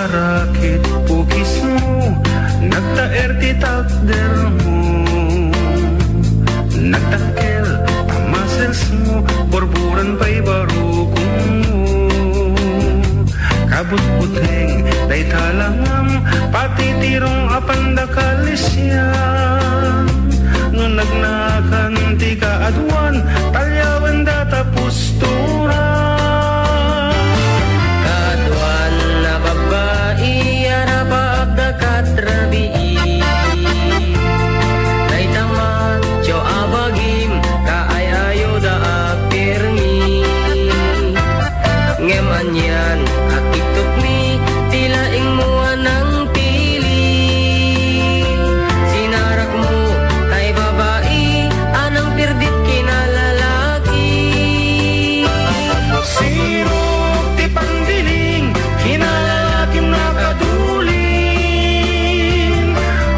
Nagtarakit pukis mo, nagtaer ti takder mo, nagtakkel tamasels mo, borburan pa'y barukong mo. Kabut-buteng day talangam, pati tirong apandakalisyan. No nagnakan ti kaadwan, talyawan data pustura. Kaadwan na babae, arabab da katrabii. Day tamat, jo abagim, kaayayo da apirmi. Ngeman yan, akitok mi, tilaing mo anang pili. Sinarak mo, kay babae, anang pirdit kinalalaki. Sirok ti pandiling, kinalakim na kadulin.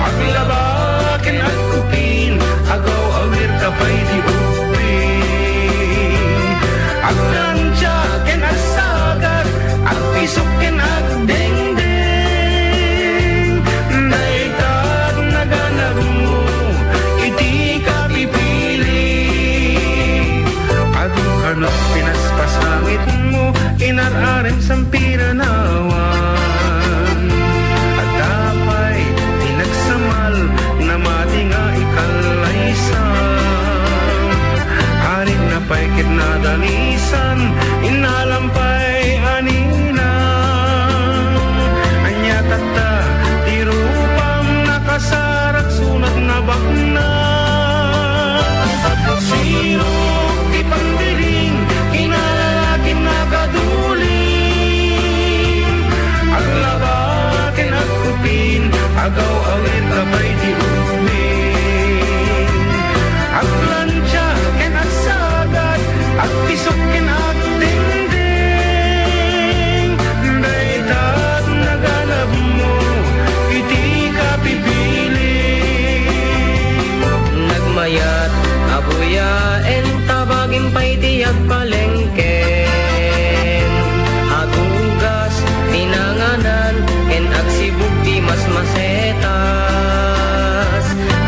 Aglabakin at kupin, agaw awir kapay di upin. Aglansyakin at sagat, at pisukin at dengdeng. Naitag naganap mo, iti ka pipili. Adu ka na pinaspasangit mo, inararin sampiranawan. At tapay tinagsamal, na mati nga ikalaysan. Arin na pa'y kitnadalisan, inalampay anina. Anya tata, tirupam nakasarak sunat na bakna. Sirok di pandiling, kinalakin na kadulin. Aglabakin at kupin, agaw awit kapay di upin. Aglansyakin at sagat, at pisukin at dingding. Daytat naganap mo, iti ka pipili. Nagmayat, abuyaen, tabagin pa'y tiyag palengken. Agugas, pinanganan, ken agsibug di mas masetas.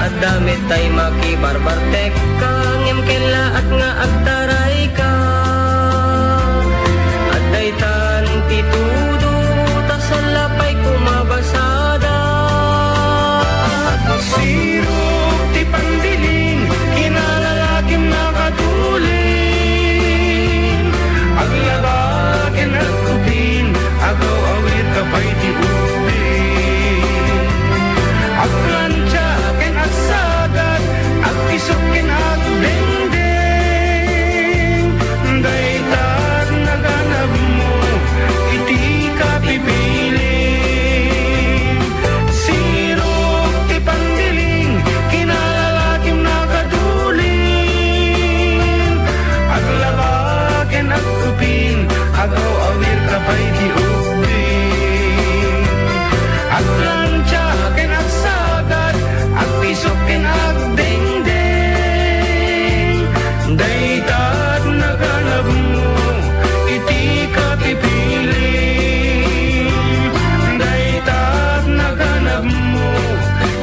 At damit tay makibarbartek ka, ngem ken laat nga agtaray ka. At daytan titudo, tasalapay kumabasada. Sirok ti pandiling, kinalalakim na kadulin. Aglabakin at kupin, agaw awit kapay di upin. Aglansyakin at sagat, at pisukin at dengdeng. Daytat naganap mo, iti ka pipili. Sirok ti pandiling, kinalalakim na kadulin. Aglabakin at kupin, agaw awir kapay di upin. Aglansyakin at sagat, at pisukin at dengdeng. Daytat naganap mo, iti ka pipili. Daytat naganap mo,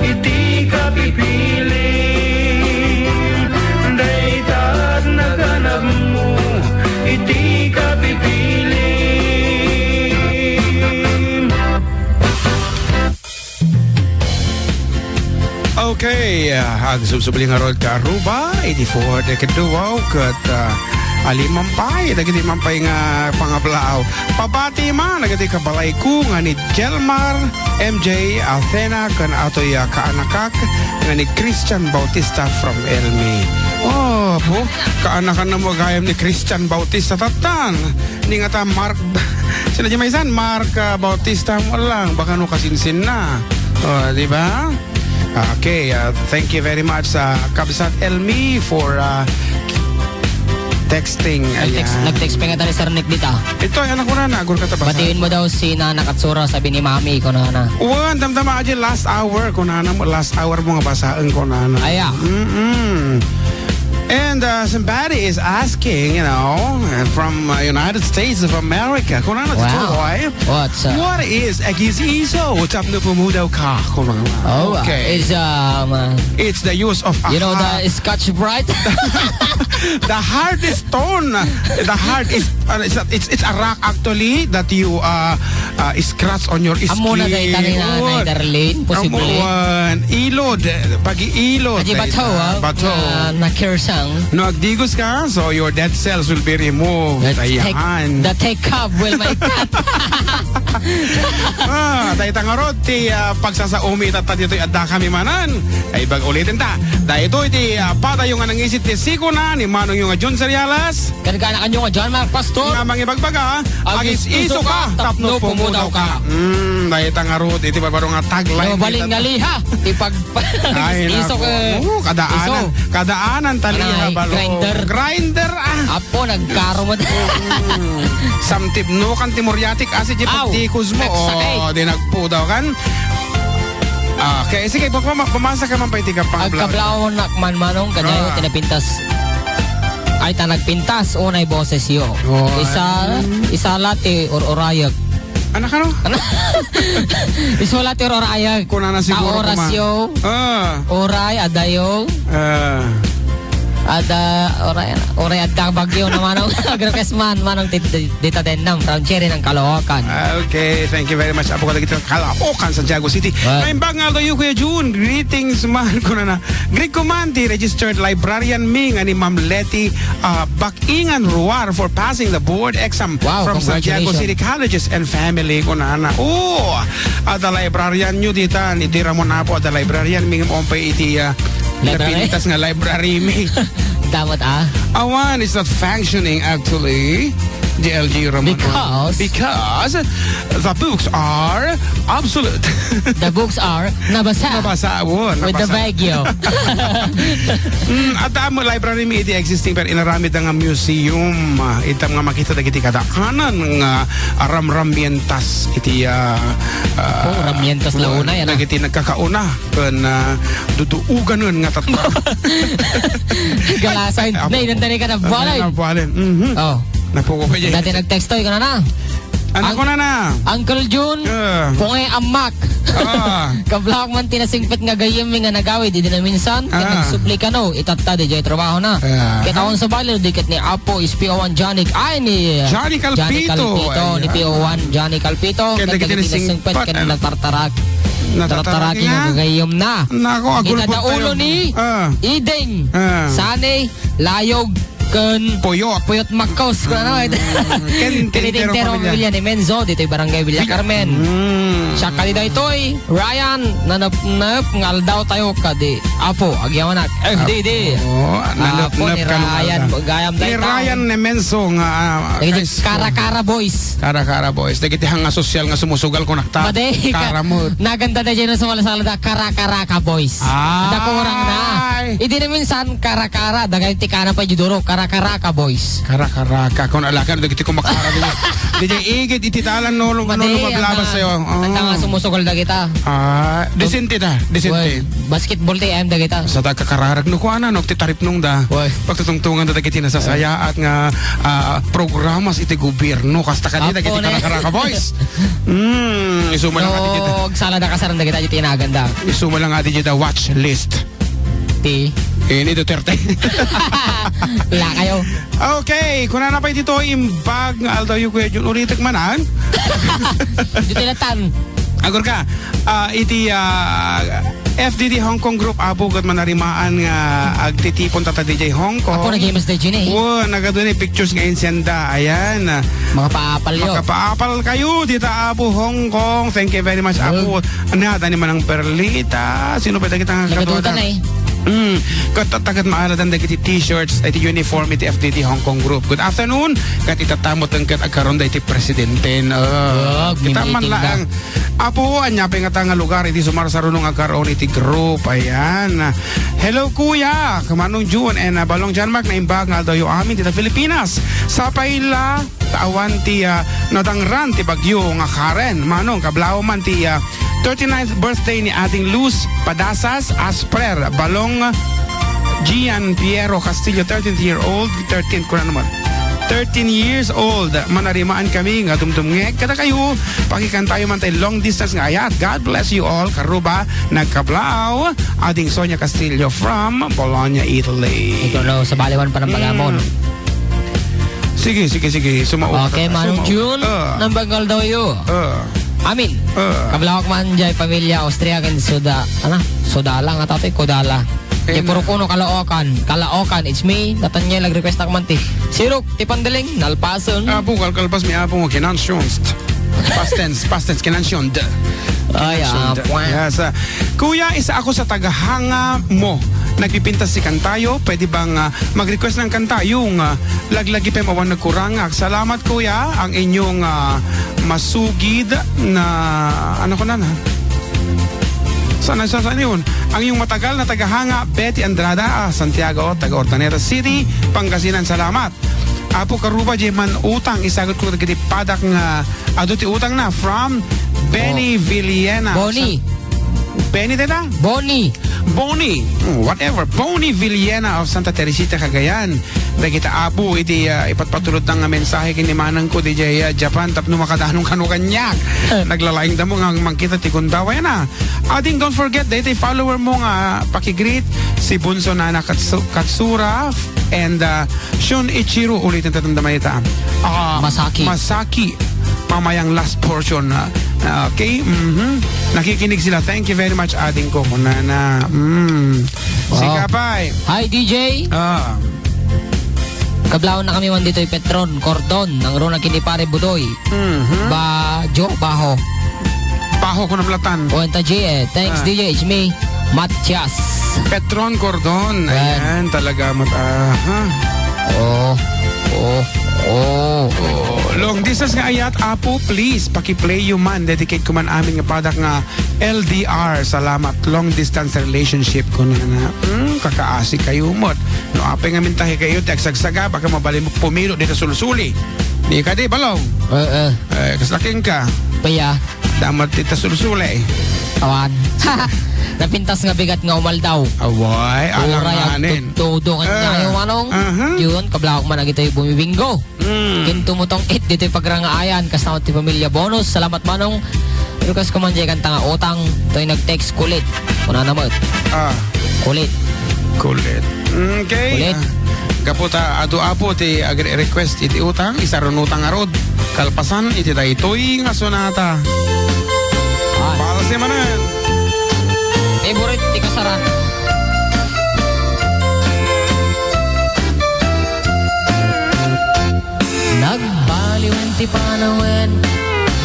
iti ka pipili. Daytat naganap mo, iti ka pipili. Okay, agsubsubli nga rod ka Aruba, 84 de kaduwaw kat alimampay, dagiti mampay nga pangablaaw. Pabati man, nagati kabalay ko nga ni Jelmar, MJ, Athena, kan atoy kaanakak, nga ni Christian Bautista from Elmi. Oh, po, kaanakan na mo gayam ni Christian Bautista tatan. Ni nga ta Mark, sila di maisan, Mark Bautista mo lang, baka no kasinsin na. Oh, di ba? Okay, thank you very much sa Kabsat Elmi for texting. Nag-text pa nga tayo Sir Nick dito. Ito ay anak ko na agur ka tabasa. Batiin mo daw si Nana Katsura, sabi ni Mami ko na. Uwan, damdama aja last hour ko na mo. Last hour mo nga basaan ko na. Aya. And somebody is asking, from United States of America, kung ano Wow. Troy, What's what is Agizizo? Tap na pumudaw ka. Kung ano. Oh, Okay. It's the use of you know the Scotch Brite? the hardest stone. The heart is it's a rock actually that you scratch on your skin. Amo na dahil kanina na Darlene, posible. Ilod, pag-iilod. Adi bato, Bato. na kirsang. No, agdigos ka, so your dead cells will be removed. Ayan. The take cup will make cut. Dahil tangarod, pagsasaumi tata dito adda kami manan. Ay bag ulitin ta. Dahil ito, pata yung nangisit ni Siko na, ni Manong yung John Serialas. Kanagana kanyo nga dyan, mga pastor. Nga mangibagbaga, agis iso ka, tapno pumudaw ka. Dahil tangarod, iti barbaro nga tagline. Baling nga liha. Ay, Iso ka. Kadaanan. Kadaanan taliha Ay, balo. Grinder. Apo, nagkaro mo. Samtib no kan timuryatik asid yung Aw, pagtikus mo. nagsakay. Di nagpudaw kan. Okay, sige, pumasa ka man pa itika pang Agkablaw nakman manong kanyayo tinapintas. Ay ta nagpintas unay boses yo. Oh. Isa lati or orayag. Anak ano? Isa lati or orayag. Kuna na siguro Ta oras yo. Oray adayo. Ada oray adda bagyo na manong agrokes manong dita denam from Cherry ng Caloocan. Okay, thank you very much. Apo ka dito Caloocan, Santiago City. May bangal to yung Kuya June. Greetings man ko na. Greet ko man ti registered librarian Ming ani Ma'am Letty Bakingan Ruar for passing the board exam from Santiago City Colleges and family ko na. Ada librarian nyo dita ni Ramon Apo, ada librarian Ming ompay iti napintas nga library Ming. Dapat Awan is not functioning actually. DLG Ramon. Because the books are obsolete. The books are nabasa. Nabasa. With the bagyo. At mo library mi iti existing pero inaramid nga museum. Itam nga makita dagiti kadaanan nga ramramientas iti rammientas launa yan. Dagiti nagkakauna ken duduugan nga tatlo. Galasan. Nay nandani ka na balay. Oh. Napuko pa dyan. Dati nag-textoy ka na. Anak ko na. Uncle June, pungay amak. Kablak man tinasingpit nga gayim nga nagawid, di na minsan, kat nagsupli ka no, itata di jay trabaho na. Kitawon sa balir, dikit ni Apo, is PO1 Johnny, ni Johnny Calpito. Ni PO1 Johnny Calpito. Kat tinasingpit, kat nagtartarak. Tartaraki nga gagayim na. Nako, agulbot tayo. Itadaulo ni Ideng, Sanay, Layog, Puyot Macos ko na Tinitintero pamilya ni Menzo dito'y barangay Villa Carmen. Siya kanida ito'y Ryan nanap ngal daw tayo kadi Apo agyawanak FDD Apo ni Ryan gayam daw ni Ryan ni Menzo nga Karakara Boys dagiti hanga sosyal nga sumusugal ko nakta karamot naganda na dyan sa malasalada Karakaraka Boys dako orang na hindi na minsan Karakara dagay tikana pa judoro Karakaraka Boys. Karakaraka. Kung alakan, dagiti ko makara din. Di igit, ititalan no, maglabas sa'yo. Handa nga sumusukol na kita. Disente ta, disente. Basketball TM na kita. Sa tagkakararag no, kuana, no, titarip nung da. Pagtutungtungan na dagiti nasasaya at nga programas iti gobyerno. Kasta kanina, dagiti Karakaraka Boys. Isuma lang ati kita. Sala na kasaran na kita, iti inaganda. Isuma lang ati kita watch list. Ini Duterte. Wala kayo. Okay, kung na pa dito imbag nga aldaw yung Kuya Jun ulitik manan. Dito natan. Agor ka, iti FDD Hong Kong Group abog at manarimaan nga agtitipon tata DJ Hong Kong. Ako nag-games day dyan nagadun pictures nga insyenda. Ayan. Mga paapal yun. Mga paapal kayo dito Apo Hong Kong. Thank you very much Apo. Tani man ang perlita. Sino pa kita nga nagadutan na Katagat maaladan na kiti t-shirts iti uniform iti FDD Hong Kong Group. Good afternoon. Kat itatamot ang kat agkaroon da iti presidente. Kita man lang. Apo, anyapay nga lugar iti sumarsarunong agkaroon iti group. Ayan. Hello kuya. Kamanong June and Balong John Mark na imbag nga daw yung amin dito Pilipinas. Sa paila tawan ti nadangran ti bagyo nga Karen. Manong kablaw man ti 39th birthday ni ating Luz Padasas Asprer Balong Gian Piero Castillo, 13th year old, 13th ko na naman. 13 years old, manarimaan kami nga dumdumngeg kada kayo pakikan tayo man tayo long distance nga ayat. God bless you all. Karuba nagkablaw ading Sonia Castillo from Bologna, Italy. Ito no, sa baliwan pa ng Bagamon. Sige sumaot. Okay, Manong June nang bagal daw yo. Amin. Kablawak man jay pamilya Austriacan soda lang at ato'y kodala. Di puro kuno kalaokan, it's me, Nathaniel, nag-request na kamanti. Sirok, tipandaling, nalpason. Apo, kalkalpas mi apo mo, kinansyon. Past tense, kinansyon. Ay, yes. Kuya, isa ako sa tagahanga mo. Nagpipintas si kantayo, pwede bang mag-request ng kanta? Yung laglagi pa mawan nagkurangak. Salamat kuya, ang inyong masugid na, ano ko na. Saan yun? Ang iyong matagal na tagahanga, Betty Andrada, Santiago, taga Ortaneta City, Pangasinan. Salamat. Apo Karuba, Jeman utang, isagot ko nagkiti padak nga, aduti utang na, from Benny Villena. Benny teta? Boni, whatever. Boni Villena of Santa Teresita, Cagayan. Da kita apo, iti ipatpatulot ng mensahe kini manang ko di Japan, tapno makadanong kanukanyak. Naglalaing damo nga mangkita ti kundawa yan Ading don't forget, dahil follower mo nga pakigreet si Bunso Nana Katsura and Shun Ichiro, ulitin tatandamay ita. Masaki. Mamayang last portion. Okay? Nakikinig sila. Thank you very much, ading ko. Nana. Sikapay. Hi, DJ. Kablaw na kami dito yung Petron, Cordon, ng Rona Kinipare Budoy. Baho ko na platan. Puenta G. Thanks, DJ. It's me, Matias. Petron, Cordon. Ayan, talaga long distance nga ayat, apo, please pakiplay you man, dedicate ko man amin nga padak nga LDR. Salamat. Long distance relationship ko na kakaasi kayo mot. No apay nga mintahi kayo tagsagsaga baka mabali mo pumilo dito sulusuli. Di ka di balong. Kaslaking ka. Paya. Damat dito sulusuli. Awan. Napintas nga bigat nga umal daw. Away, alanganin. Todo kanya yung manong. Yun, kablawak man agito yung bumibinggo. Kinto mo tong dito yung pagrangaayan. Kasama ti pamilya bonus. Salamat manong. Lukas ko man dyan kanta nga utang. Ito yung nag-text kulit. Una naman. Kulit. Okay. Kulit. Kaputa adu-apo ti request iti utang. Isaron utang arod. Kalpasan iti daytoy nga sonata. Para si Manuel. Favorite ti kasaran. Nagbaliw ti panawen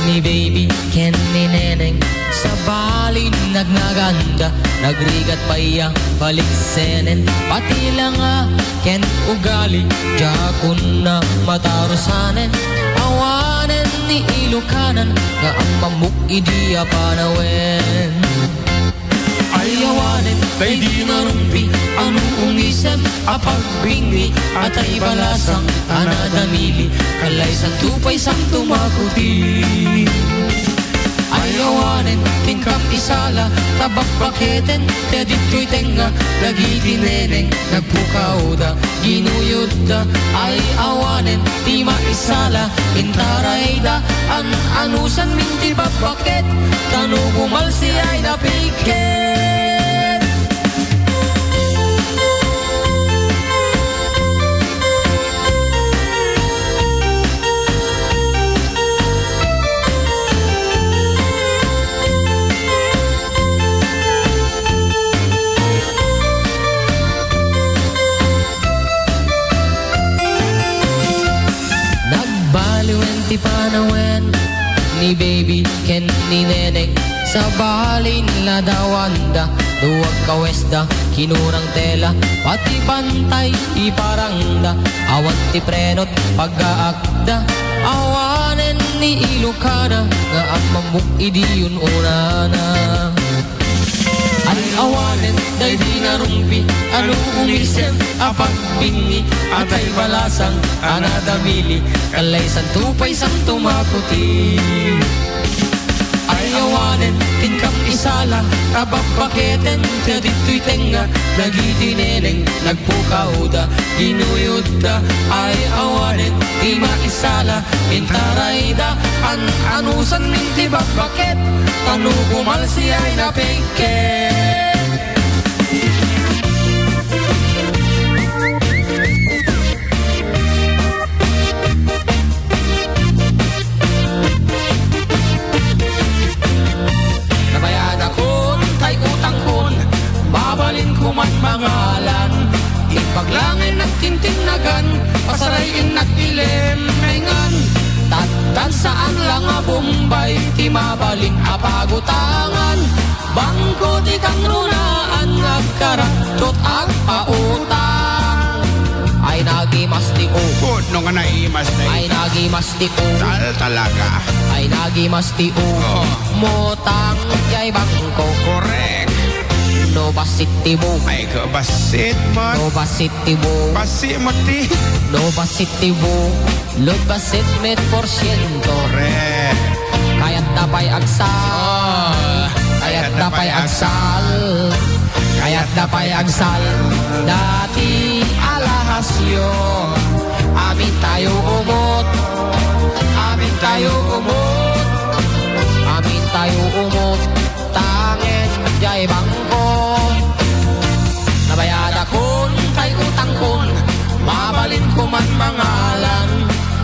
ni baby ken ni neneng. Sa bali nagnaganda, nagrigat pa iya balik senen. Pati lang ken ugali, jakun na matarusanen. Awanen ni Ilocanan, nga ang mamuk idiya panawen. Ayawanen, kay di narumpi, anong umisem, apagbingwi, at ay balasang, anadamili, kalay sa tupay sang tumakuti. Ayawanen, tingkap isala, tabak baketen, kaya dito'y tenga, lagiti neneng, nagpukaw da, ginuyod da. Ay awanen, di maisala, intaray da, ang anusan minti babaket, tanugumal si ay napiket. Ti panawen ni baby ken ni neneng sa balin la dawanda duwag kawesda kinurang tela pati bantay iparangda awan ti prenot pag-aakda awanen ni Ilocana nga ang mamuk idiyun unana. Ay awanen, day di narumpi, ano umisem, apagbingni, at ay balasang, anadamili, kalay sa tupay sang tumaputi. Ay awanen, tingkap isala, Tababaketen ta dito'y tenga nagitineneng nagpukauda ginuyuda ay awanen di maisala intarayda anusan minti babaket tanu kumalsi ay napikit. Babalin ko man mangalan ipaglangin nagtintinagan pasarayin nagtilemengan tatan saan lang a Bombay ti mabalin apagutangan bangko ti kang runaan nagkaratot ag pautang ay nagimastiko no nga naimastiko ay nagimastiko talaga ay nagimastiko motang jay bangko correct. No basit tibo ay ka basit mo no basit tibo basit mo ti no basit tibo lot basit met porsyento correct kayat dapay agsal kayat dapay agsal kayat dapay agsal dati alahasyon amin tayo umot amin tayo umot amin tayo umot tangin jay bangko nabayad akon kay utang kon mabalin ko man mangalan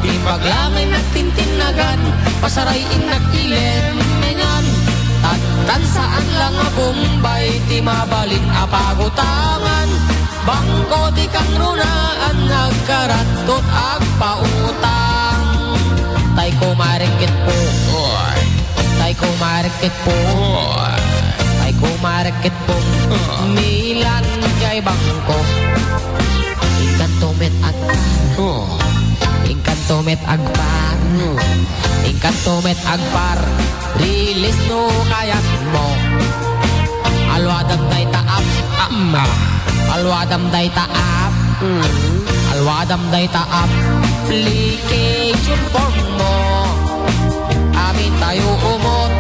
ipaglangin nagtintinagan pasarayin nagtilemengan tatan saan lang a Bombay ti mabalin apagutangan bangko ti kang runaan nagkaratot ag pautang tay ko marikit po tay ko marikit po tay ko marikit po milan jay bangko inkanto met agpar inkanto met agpar inkanto met agpar release no kayat mo alwadam day taap alwadam day taap alwadam day taap application form mo amin tayo umot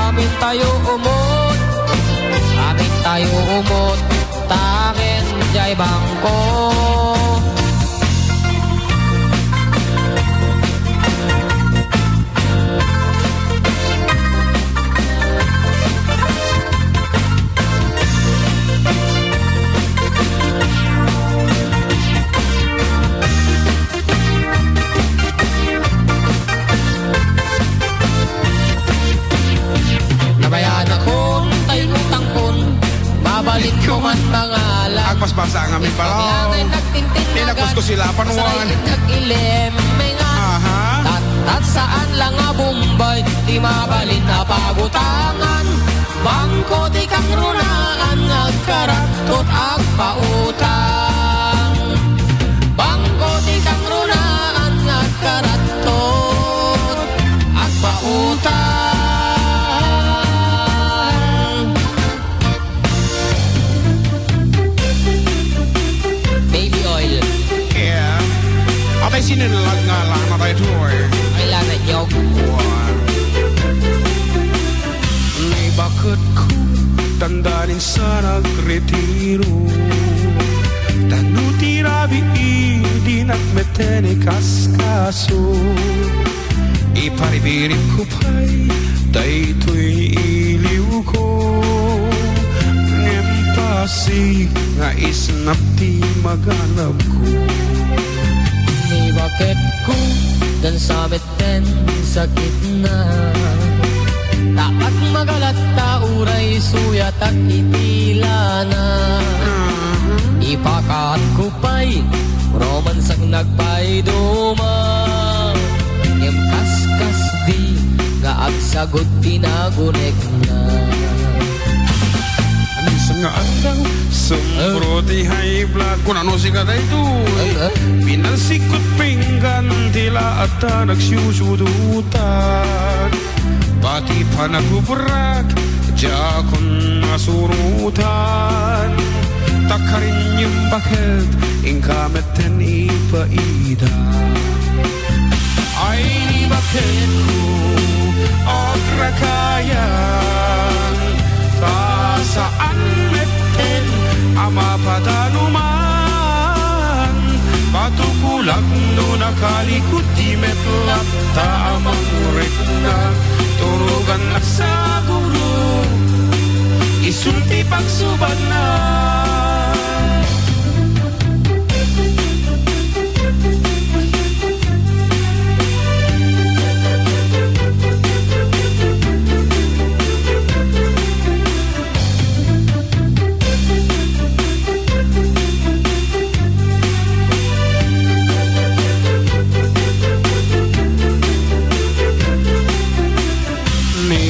amin tayo umot amin tayo umot tangin jay bangko babalin ko man mangalan agpasbasa ang amin pala tinakos ko sila panuwan nag-ilemengan tatat saan lang a Bombay di mabalin na pagutangan bangko di kang runaan nagkaratot ag pautang bangko di kang runaan nagkaratot ag pautang Atay sinilag nga lang na tayo tuloy. Ay lanat niyo. May bakit ko tandanin sa nagretiro tanuti rabi di nagmetene kaskaso iparibirin ko pa'y dayto'y iliw ko ngempasig nga isnap di maganap ko may bakit ko dan sa beten sakit na taat magalat tauray suyat at itila na ipakat ko pa'y romansang nagpay duma ngem kaskas di nga agsagot tinagunek na nga andang sumbroti high blood kung ano si kada ito pinansikot pinggan tila at nagsusudutan pati pa nagubrak jakon masurutan takarin yung bakit ingkameten ipaida ay bakit ko agrakayan no nakalikot di metlap tamang rekna turugan nagsaguro isulti pagsuban na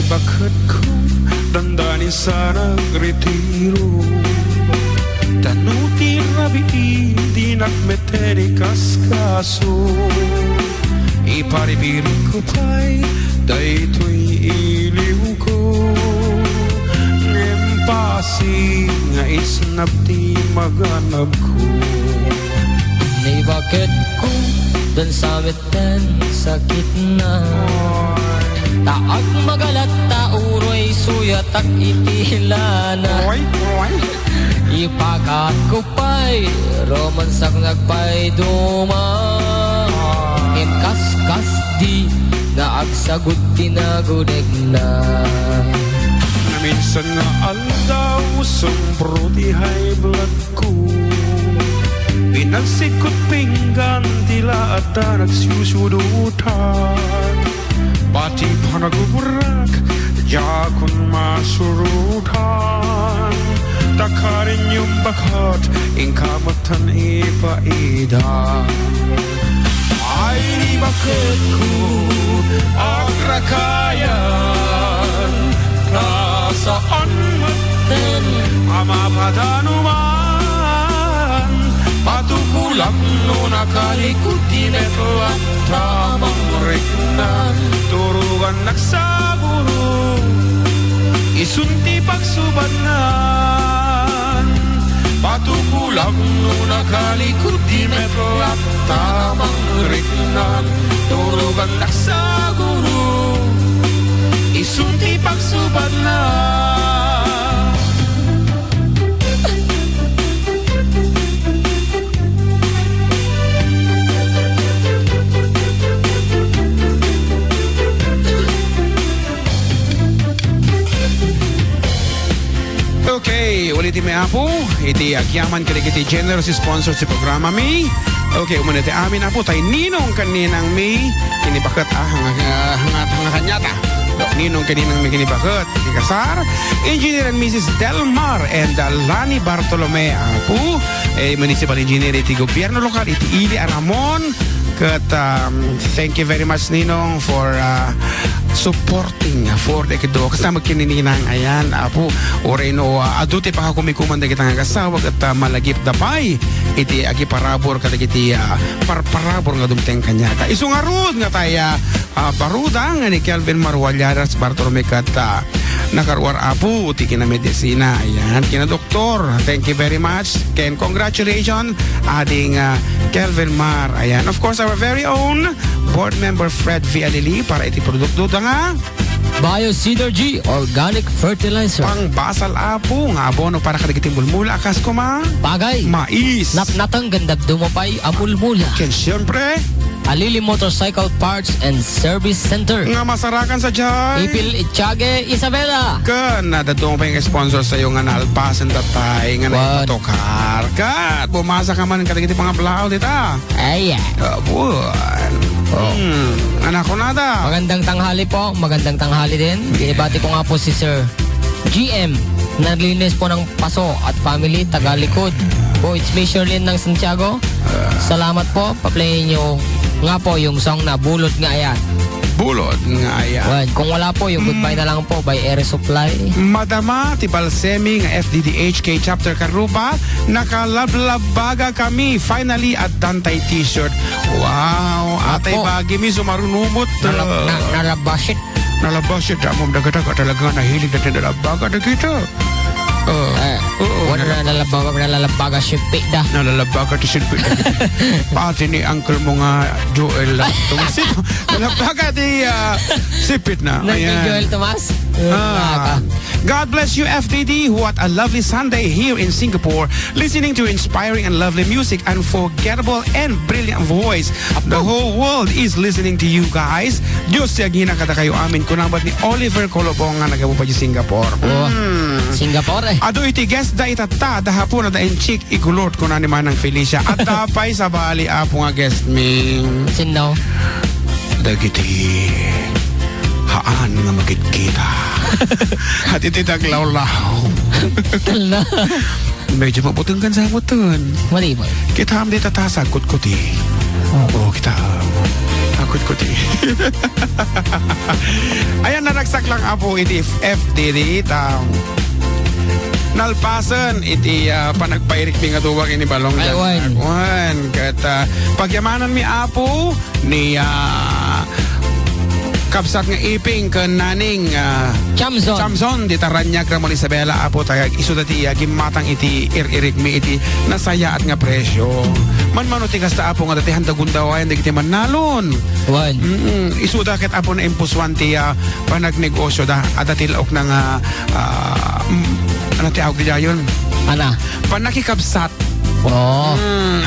bakit ko dandanin sa nagretiro tanuti rabiin di nagmeteri kaskaso iparibiri ko pa'y dayto'y iliw ko ngempasi nga isnab di maganab ko ni bakit ko dan sa meten sakit na taag magalat tauroy suyatak itilana ipakat ko pa'y romansak nagpa'y duma imkas-kas di na agsagot tinagunig na minsan nga aldaw sumpro di high blood ko pinagsikot pinggan tila at nagsusudutan pati panaguburak jakun masurutan takarin yung bakat ingkamatan ipaidan ay di bakit ko ang rakayan nasaan maten amapadanuman patukulang no nakalikot di meto at tamang rekna turugan nagsaguro isunti pagsubanan patukulang no nakalikot di meto at tamang rekna turugan nagsaguro isunti pagsubanan. Okay, ulitin may apo. Iti agyaman kaligiti generous sponsor sa programa mi. Okay, umunit amin apo tayo ninong kaninang mi kinibakat hangat kanyata. Ninong kaninang mi kinibakat ikasar. Engineer and Mrs. Delmar and Lani Bartolome apo. Municipal Engineer iti gobyerno lokal iti Ili Aramon. Kat thank you very much Ninong for supporting for the kido kasama kinininang ayan apo oreno aduti pa kumikuman da kitang kasawa at malagip dapay iti agi parabor kadagiti parabor nga dumteng kanyata isungarud nga taya parudang ni Kelvin Marwalyaras Bartolome kat nakarwar apo ti kina medisina ayan kina doktor thank you very much and congratulations ading Kelvin Mar ayan of course our very own board member Fred Vialili para iti produkto nga Bio-Synergy Organic Fertilizer pangbasal apo nga abono para kadagiti mulmula akas ko bagay mais napnatang gandab dumapay amulmula ken syempre Alili Motorcycle Parts and Service Center nga masarakan sa dyan Ipil Itchage Isabela kan nadadong pa yung sponsor sa iyo nga naalpasan tatay nga naipatokar kat bumasa ka man kadagiti mga blaw dita ayan anak ko nada magandang tanghali din binibati ko nga po si Sir GM nalinis po ng paso at family Tagalikod po it's me Sherlyn ng Santiago salamat po pa-play nyo nga po yung song na Bulot Nga Ayan kung wala po yung goodbye na lang po by Air Supply Madama Tibalsemi nga FDDHK chapter Karuba nakalablabaga kami finally at Dantay t-shirt wow atay bagi mi sumarunumot nalabasit nalabasit amom dagata ka talaga nahilig natin nalabaga na kita Wala nalalabaga sipit dah. Nalalabaga ti sipit. Pati ni uncle mo nga Joel lang. Nalalabaga ti sipit na. Joel Tomas. God bless you, FDD. What a lovely Sunday here in Singapore, listening to inspiring and lovely music, unforgettable and brilliant voice. The whole world is listening to you guys. Diyos siya ginakata kayo amin. Kunabat ni Oliver Colobong nga nagabupa di Singapore. Singapore Ado iti guest da itata dahapon na da enchik igulot ko na ni Manang Felicia at tapay sa bali apo nga guest ming Sino? Dagiti haan nga magkikita at iti taglaw-law medyo maputong kan sa mutun mali mo kita ham di tatasagkot ko ti kita akot ko ti ayan naragsak lang apo iti FDD nalpasan iti panagpairik mi nga tuwag ini balong aywan kat pagyamanan mi apo ni kapsat nga iping kan naning Chamson di Taranyag Ramon Isabela apo tayag isu dati gimatang iti iririk mi iti nasaya at nga presyo man tigas ta apo nga dati handagundawayan dagiti manalon isu da ket apo na impuswan ti panagnegosyo da adati laok na nga ano ti awag di dayon panakikabsat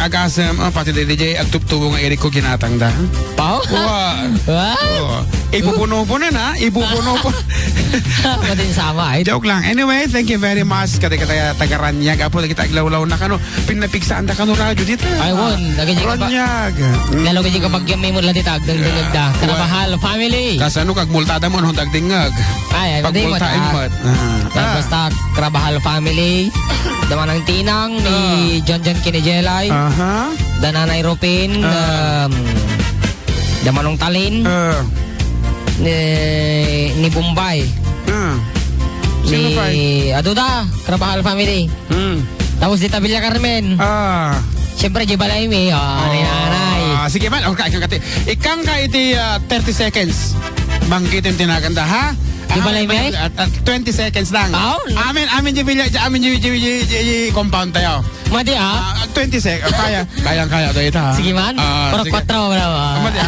agasem pati DJ agtubtubo nga iri ko ginatang da pao ipupuno po na ipupuno po matin sama joke lang anyway thank you very much kada tagaranyag apo kita aglawlaw na kano pinapigsaan da kano radyo dito aywan Ranyag lalo kaya kapag yamay mo lang ditag dagdag da Karabahal family kasano kag multada mo nung dagdingag pagmultain mo basta Karabahal family daman ang tinang ni John Kinijelay Dananay Ropin Damanong Talin ni Bombay ni Aduda Karabahal family tapos di Tabilla Carmen siyempre di Balay mi nanay sige man ikang ka iti 30 seconds bangkitin tinaganda ha di Balay mi 20 seconds lang amin di compound tayo madi 20 seconds kaya tayo ita sige man Puro 4 madi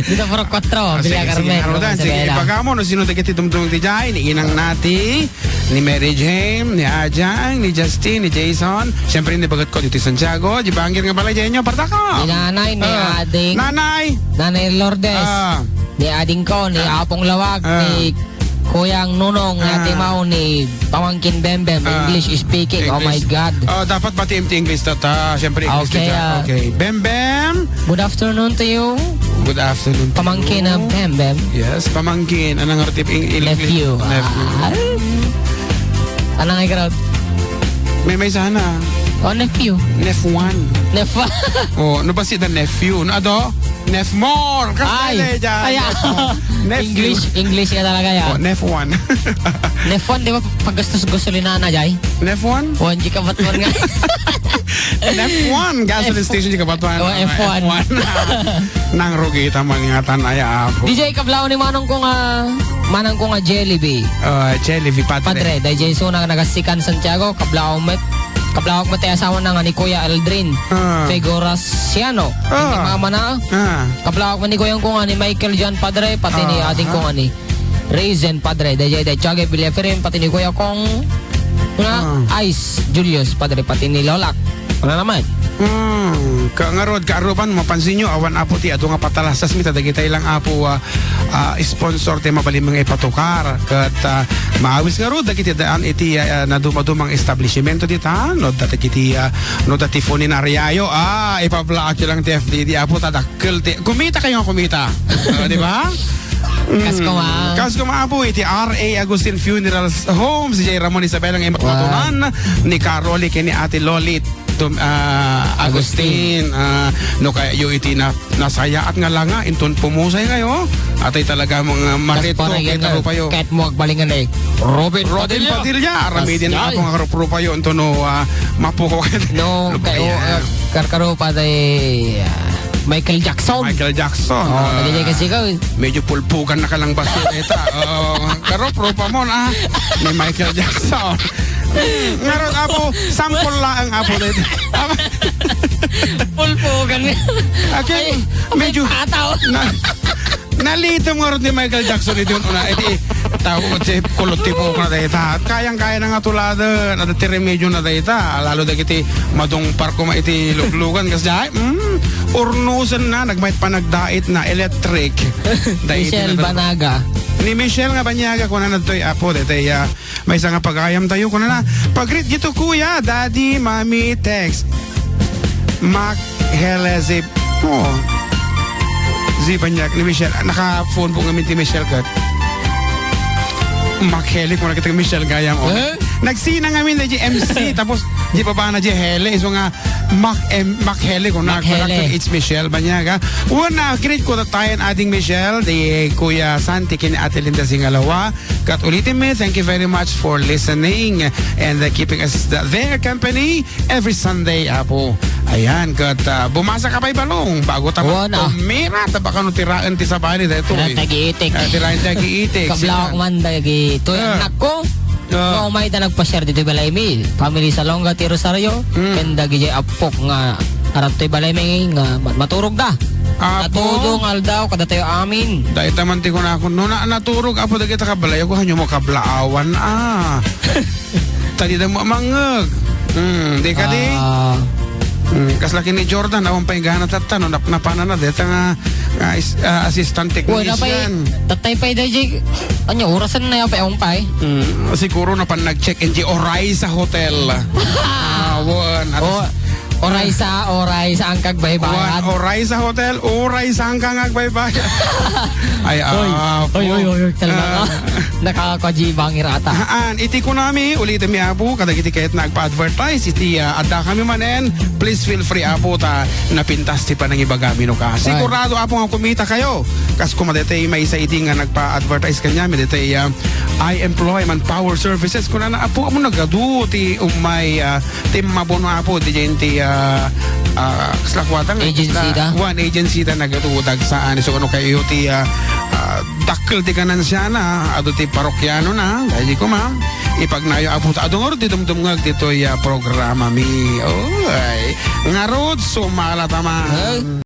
dito Puro 4 Villa Carmen sige ipagamo no sino dagiti tumtumong ti Jai ni Inang Nati ni Mary Jane ni Ajang ni Justin ni Jason siyempre ni bagat ko dito Santiago di bangir nga balay nyo partaka ni nanay ni ading nanay Lourdes ni ading ko ni Apong Lawag ni Kuyang Nunong Ate Mau ni Pamangkin Bembem English speaking English. Oh my God dapat pati English tata siyempre English okay Bembem good afternoon to you good afternoon Pamangkin na Bembem yes Pamangkin anong artip nephew anong ay crowd may sana nephew Nef1 no ba si the nephew no ado Nefmore ay English ka talaga yan Nef1 Nef1 di ba pag gastos gasolina na Jai Nef1 hindi ka batman nga Nef1 gasoline station di ka batman F1 nang rugi tamang ingatan aya ako DJ Kablao ni manang ko nga Jelly Padre dahil Jason na nagasikan Santiago Kablao matay asawa na nga ni Kuya Aldrin Figuraciano hindi mama na kablawak man ni Kuya ko nga ni Michael John Padre pati ni ating ko nga ni Raisin Padre dahil Chage Bileferin pati ni Kuya kong Ice Julius Padre pati ni Lolak wala naman Kaangarod, kaaruban, mapansin nyo, awan apo ti, ato nga patalasas mi, tadagitay lang apo sponsor ti mabalimang ipatukar. Kat maawis nga ro, dagiti daan iti nadumang establishmento dita, no dati fonin ariayo, ipa-block lang ti FDD, apo tadakkel ti, kumita kayo nga kumita. Di ba? Kasko maapo iti R.A. Agustin Funerals Homes si J. Ramon Isabel ang imatunan ni Caroli kini Ate Lolit Agustin no kaya yu iti nasaya at nga langa inton pumusay kayo atay talaga mga marito kita pa yo kahit mo agbalingan eh Robin Padilla aramidin ako nga karupo pa yo inton no mapuko no kayo karkaro pa day Michael Jackson. Nagigay kasi ikaw. Medyo pulpugan na ka lang basureta. Karo, pro pa mo na. Ni Michael Jackson. Ngaron apo, sampol lang apo dito. Pulpugan mo. Okay, medyo... Pataw. Nalito mo rin ni Michael Jackson ito una. Iti, tao ko si kulot tipo ko na dahil kayang-kaya na nga tulada, natatire-medyo na dahil lalo dahil iti madong parko ma iti luglugan kasi urnusan na, nagmait pa nagdait na electric. Michelle Banaga. Ni Michelle nga Banyaga ko na natoy apo dahil may isang pagayam tayo ko na pag-greet dito kuya, daddy, mommy, text Mac Helezip Zibanyak ni Michelle. Naka-phone po ngamin ni Michelle kat. Makheli kung nakita Michelle gayang nagsina ngamin na MC tapos di pa ba na di hele so nga Makheli kung nakita it's Michelle Banyaga. Una greet ko tayo ating Michelle di Kuya Santi kini Ate Linda Singalawa kat ulitin me thank you very much for listening and keeping us their company every Sunday apo. Ayan, kat bumasa ka pa'y balong bago tama tumira tabaka no tiraan ti sa bani dito tagiitik tirain tagiitik kablak man dagi to anak ko no may ta nagpa-share dito balay mi family sa Longga ti Rosario ken dagi apok nga arap toy balay mi nga maturog da natudong aldaw kada tayo amin dahil taman ti ko na ako no na naturog apo dagi ta kabalay ko hanyo mo kablaawan tadi da mo mangeg di ka di kas laki ni Jordan awang painggahan at no napana na dito nga assistant technician tatay pa'y dahil ano orasan na yung pa'y pa'y siguro na pan nag-check-in di Oraiza Hotel Oraiza ang kagbaybayan Oraiza Hotel Oraiza ang kagbaybayan ay oy talaga nakakajibang irata iti ko nami ulitin mi apo kada iti kahit nagpa-advertise iti adda kami manen please feel free apo ta napintas ti panang ibagami no ka sigurado apo nga kumita kayo kas kumadete may isa iti nga nagpa-advertise kanya mi dete I employ Manpower Services kuna na apo mo nagadu ti umay ti mabono apo di ti kaslakwatang agency da one agency da nagatudag saan so kano kayo ti dakkel ti kanan siya na ado ti parokyano na dahil ko ma ipagnayo apo ta adong ordi dumdumngag dito programa mi oy nga rod sumala tama